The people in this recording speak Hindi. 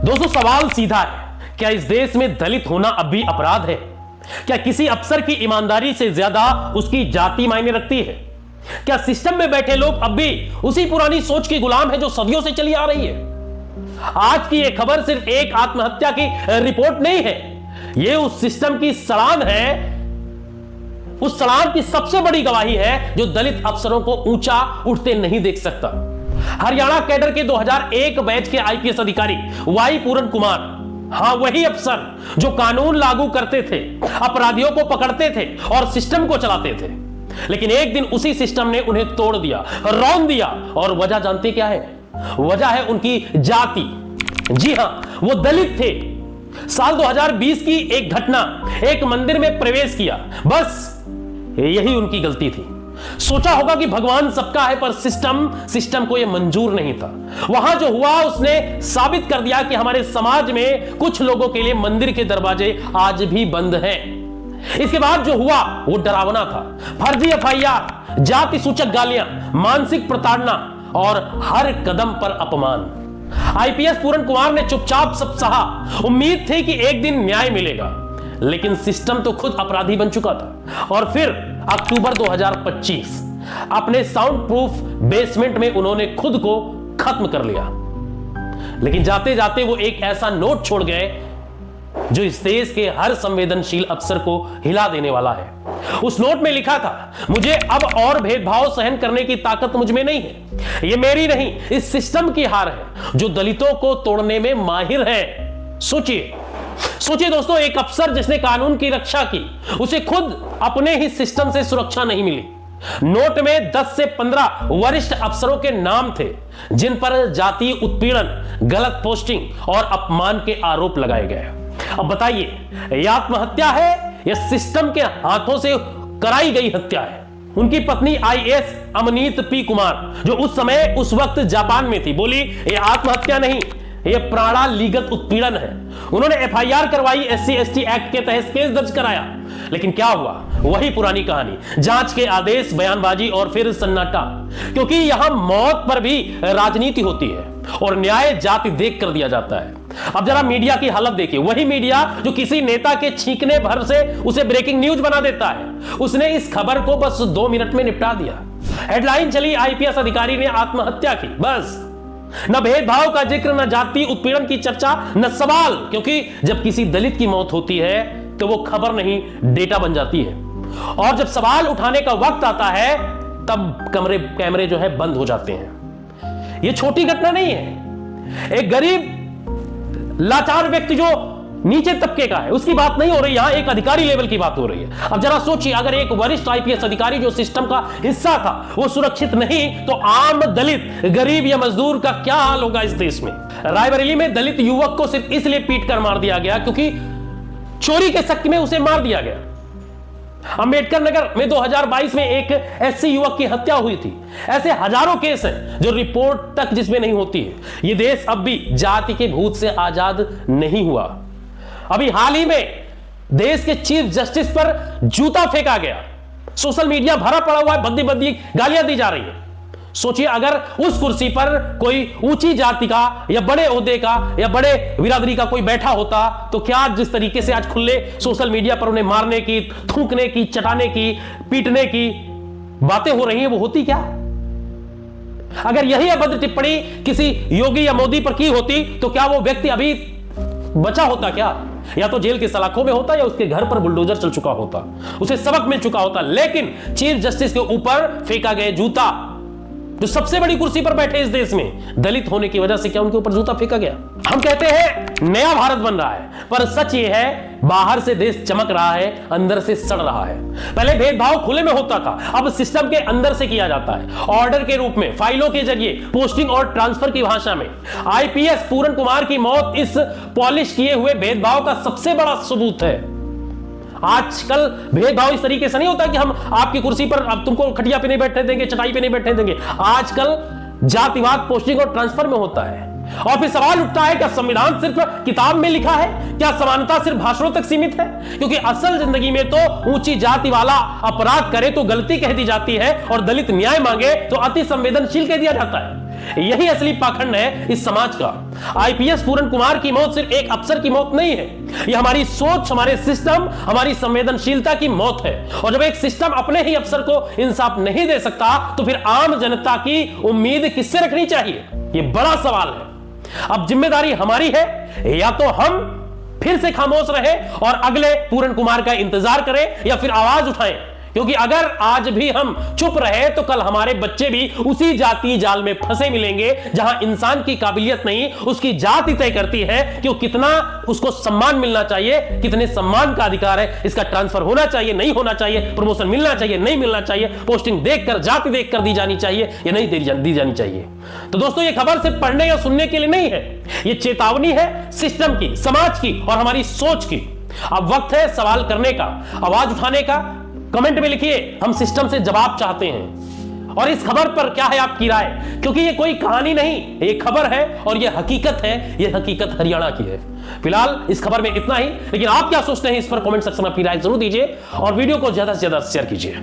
दोस्तों सवाल सीधा है, क्या इस देश में दलित होना अब भी अपराध है? क्या किसी अफसर की ईमानदारी से ज्यादा उसकी जाति मायने रखती है? क्या सिस्टम में बैठे लोग अब भी उसी पुरानी सोच की गुलाम है जो सदियों से चली आ रही है? आज की यह खबर सिर्फ एक आत्महत्या की रिपोर्ट नहीं है, यह उस सिस्टम की सड़ान है, उस सड़ान की सबसे बड़ी गवाही है जो दलित अफसरों को ऊंचा उठते नहीं देख सकता। हरियाणा कैडर के 2001 बैच के आईपीएस अधिकारी वाई पूरन कुमार, हां वही अफसर जो कानून लागू करते थे, अपराधियों को पकड़ते थे और सिस्टम को चलाते थे, लेकिन एक दिन उसी सिस्टम ने उन्हें तोड़ दिया, रौंद दिया। और वजह जानते क्या है? वजह है उनकी जाति। जी हां, वो दलित थे। साल 2020 की एक घटना, एक मंदिर में प्रवेश किया, बस यही उनकी गलती थी। सोचा होगा कि भगवान सबका है, पर सिस्टम को यह मंजूर नहीं था। वहां जो हुआ उसने साबित कर दिया कि हमारे समाज में कुछ लोगों के लिए मंदिर के दरवाजे आज भी बंद हैं। इसके बाद जो हुआ वो डरावना था। फर्जी एफआईआर, जाति सूचक गालियां, मानसिक प्रताड़ना और हर कदम पर अपमान। आईपीएस पूरन कुमार ने चुपचाप सब सहा। उम्मीद थी कि एक दिन न्याय मिलेगा, लेकिन सिस्टम तो खुद अपराधी बन चुका था। और फिर अक्टूबर 2025 अपने साउंड प्रूफ बेसमेंट में उन्होंने खुद को खत्म कर लिया। लेकिन जाते जाते वो एक ऐसा नोट छोड़ गए जो इस देश के हर संवेदनशील अफसर को हिला देने वाला है। उस नोट में लिखा था, मुझे अब और भेदभाव सहन करने की ताकत मुझ में नहीं है। ये मेरी नहीं, इस सिस्टम की हार है जो दलितों को तोड़ने में माहिर है। सोचिए दोस्तों, एक अफसर जिसने कानून की रक्षा की, उसे खुद अपने ही सिस्टम से सुरक्षा नहीं मिली। नोट में 10 से 15 वरिष्ठ अफसरों के नाम थे जिन पर जातीय उत्पीड़न, गलत पोस्टिंग और अपमान के आरोप लगाए गए। अब बताइए, यह आत्महत्या है या सिस्टम के हाथों से कराई गई हत्या है? उनकी पत्नी आईएएस अमनीत पी कुमार, जो उस वक्त जापान में थी, बोली यह आत्महत्या नहीं, यह प्राणालीगत उत्पीड़न है। उन्होंने एफआईआर करवाई, SC/ST एक्ट के तहत केस दर्ज कराया। लेकिन क्या हुआ? वही पुरानी कहानी, जांच के आदेश, बयानबाजी और फिर सन्नाटा। क्योंकि यहां मौत पर भी राजनीति होती है और न्याय जाति देख कर दिया जाता है। अब जरा मीडिया की हालत देखिए, वही मीडिया जो किसी नेता के छींकने भर से उसे ब्रेकिंग न्यूज बना देता है, उसने इस खबर को बस 2 मिनट में निपटा दिया। हेडलाइन चली, आईपीएस अधिकारी ने आत्महत्या की, बस। न भेदभाव का जिक्र, न जाति उत्पीड़न की चर्चा, न सवाल, क्योंकि जब किसी दलित की मौत होती है तो वो खबर नहीं, डेटा बन जाती है। और जब सवाल उठाने का वक्त आता है तब कैमरे जो है बंद हो जाते हैं। ये छोटी घटना नहीं है। एक गरीब लाचार व्यक्ति जो नीचे तबके का है, उसकी बात नहीं हो रही, यहां एक अधिकारी लेवल की बात हो रही है। अब जरा सोचिए, अगर एक वरिष्ठ आईपीएस अधिकारी जो सिस्टम का हिस्सा था वो सुरक्षित नहीं, तो आम दलित, गरीब या मजदूर का क्या हाल होगा इस देश में? रायबरेली में दलित युवक को सिर्फ इसलिए पीट कर मार दिया गया क्योंकि चोरी के शक में उसे मार दिया गया। अंबेडकर नगर में 2022 में एक एससी युवक की हत्या हुई थी। ऐसे हजारों केस हैं जो रिपोर्ट तक जिसमें नहीं होती है। यह देश अब भी जाति के भूत से आजाद नहीं हुआ। अभी हाल ही में देश के चीफ जस्टिस पर जूता फेंका गया। सोशल मीडिया भरा पड़ा हुआ है, भद्दी भद्दी गालियां दी जा रही है। सोचिए, अगर उस कुर्सी पर कोई ऊंची जाति का या बड़े ओहदे का या बड़े बिरादरी का कोई बैठा होता तो क्या जिस तरीके से आज खुले सोशल मीडिया पर उन्हें मारने की, थूकने की, चटाने की, पीटने की बातें हो रही हैं, वो होती क्या? अगर यही अभद्र टिप्पणी किसी योगी या मोदी पर की होती तो क्या वो व्यक्ति अभी बचा होता? क्या या तो जेल की सलाखों में होता या उसके घर पर बुलडोजर चल चुका होता, उसे सबक मिल चुका होता। लेकिन चीफ जस्टिस के ऊपर फेंका गया जूता, जो सबसे बड़ी कुर्सी पर बैठे इस देश में, दलित होने की वजह से क्या उनके ऊपर जूता फेंका गया? हम कहते हैं नया भारत बन रहा है, पर सच ये है बाहर से देश चमक रहा है, अंदर से सड़ रहा है। पहले भेदभाव खुले में होता था, अब सिस्टम के अंदर से किया जाता है, ऑर्डर के रूप में, फाइलों के जरिए, पोस्टिंग और ट्रांसफर की भाषा में। आईपीएस पूरन कुमार की मौत इस पॉलिश किए हुए भेदभाव का सबसे बड़ा सबूत है। आजकल भेदभाव इस तरीके से नहीं होता कि हम आपकी कुर्सी पर अब तुमको खटिया पे नहीं बैठने देंगे, चटाई पे नहीं बैठने देंगे। आजकल जातिवाद पोस्टिंग और ट्रांसफर में होता है। और फिर सवाल उठता है, क्या संविधान सिर्फ किताब में लिखा है? क्या समानता सिर्फ भाषणों तक सीमित है? क्योंकि असल जिंदगी में तो ऊंची जाति वाला अपराध करे तो गलती कह दी जाती है और दलित न्याय मांगे तो अति संवेदनशील कह दिया जाता है। यही असली पाखंड है इस समाज का। आईपीएस पूरन कुमार की मौत सिर्फ एक अफसर की मौत नहीं है, यह हमारी सोच, हमारे सिस्टम, हमारी संवेदनशीलता की मौत है। और जब एक सिस्टम अपने ही अफसर को इंसाफ नहीं दे सकता तो फिर आम जनता की उम्मीद किससे रखनी चाहिए? यह बड़ा सवाल है। अब जिम्मेदारी हमारी है, या तो हम फिर से खामोश रहे और अगले पूरन कुमार का इंतजार करें, या फिर आवाज उठाएं। क्योंकि अगर आज भी हम चुप रहे तो कल हमारे बच्चे भी उसी जाति जाल में फंसे मिलेंगे जहां इंसान की काबिलियत नहीं, उसकी जाति तय करती है कि वो कितना उसको सम्मान मिलना चाहिए, कितने सम्मान का अधिकार है, इसका ट्रांसफर होना चाहिए, नहीं होना चाहिए, प्रमोशन मिलना चाहिए, नहीं मिलना चाहिए, पोस्टिंग देखकर, जाति देखकर दी जानी चाहिए या नहीं दी जानी चाहिए। तो दोस्तों, ये खबर सिर्फ पढ़ने या सुनने के लिए नहीं है, ये चेतावनी है सिस्टम की, समाज की और हमारी सोच की। अब वक्त है सवाल करने का, आवाज उठाने का। कमेंट में लिखिए, हम सिस्टम से जवाब चाहते हैं। और इस खबर पर क्या है आपकी राय? क्योंकि ये कोई कहानी नहीं, ये खबर है और ये हकीकत है, ये हकीकत हरियाणा की है। फिलहाल इस खबर में इतना ही, लेकिन आप क्या सोचते हैं इस पर कमेंट सेक्शन में अपनी राय जरूर दीजिए और वीडियो को ज्यादा से ज्यादा शेयर कीजिए।